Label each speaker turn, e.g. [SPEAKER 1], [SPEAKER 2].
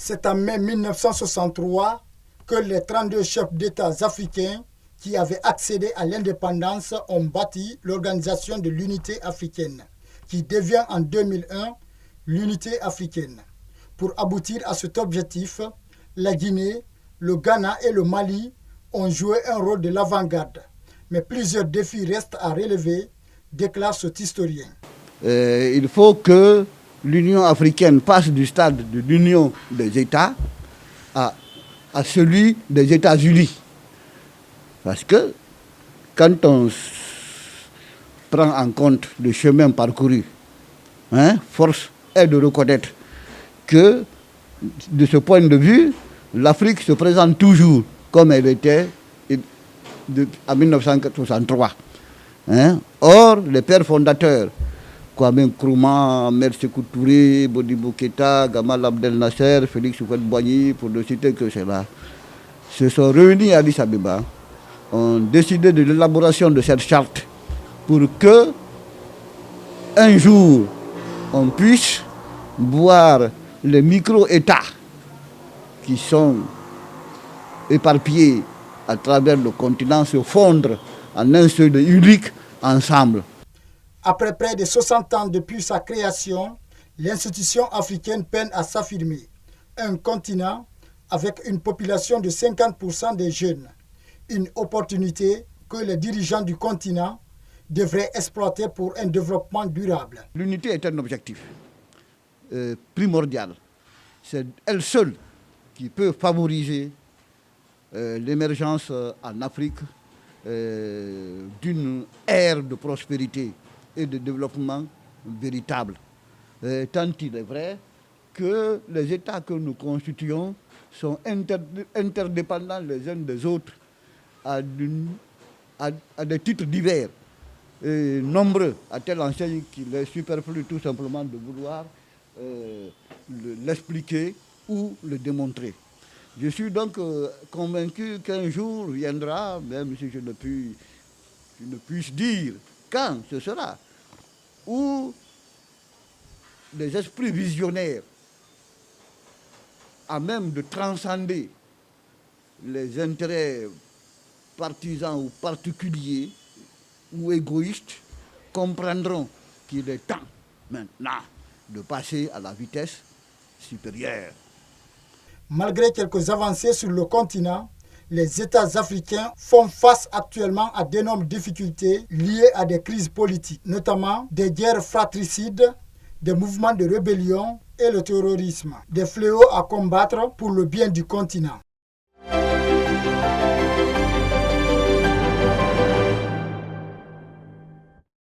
[SPEAKER 1] C'est en mai 1963 que les 32 chefs d'État africains qui avaient accédé à l'indépendance ont bâti l'Organisation de l'Unité africaine, qui devient en 2001 l'Unité africaine. Pour aboutir à cet objectif, la Guinée, le Ghana et le Mali ont joué un rôle de l'avant-garde. Mais plusieurs défis restent à relever, déclare cet historien.
[SPEAKER 2] Il faut que l'Union africaine passe du stade de l'Union des États à celui des États-Unis. Parce que quand on prend en compte le chemin parcouru, force est de reconnaître que, de ce point de vue, l'Afrique se présente toujours comme elle était en 1963. Or, les pères fondateurs, Kwame Nkrumah, Ahmed Sékou Touré, Modibo Keïta, Gamal Abdel Nasser, Félix Houphouët-Boigny, pour ne citer que cela, se sont réunis à Addis Abeba, ont décidé de l'élaboration de cette charte pour que, un jour, on puisse voir les micro-États qui sont éparpillés à travers le continent se fondre en un seul et unique ensemble.
[SPEAKER 1] Après près de 60 ans depuis sa création, l'institution africaine peine à s'affirmer. Un continent avec une population de 50% des jeunes. Une opportunité que les dirigeants du continent devraient exploiter pour un développement durable.
[SPEAKER 2] L'unité est un objectif primordial. C'est elle seule qui peut favoriser l'émergence en Afrique d'une ère de prospérité et de développement véritable. Tant il est vrai que les États que nous constituons sont interdépendants les uns des autres à des titres divers et nombreux, à telle enseigne qu'il est superflu tout simplement de vouloir l'expliquer ou le démontrer. Je suis donc convaincu qu'un jour viendra, même si je ne puisse dire quand ce sera, où des esprits visionnaires, à même de transcender les intérêts partisans ou particuliers ou égoïstes, comprendront qu'il est temps maintenant de passer à la vitesse supérieure.
[SPEAKER 1] Malgré quelques avancées sur le continent, les États africains font face actuellement à d'énormes difficultés liées à des crises politiques, notamment des guerres fratricides, des mouvements de rébellion et le terrorisme, des fléaux à combattre pour le bien du continent.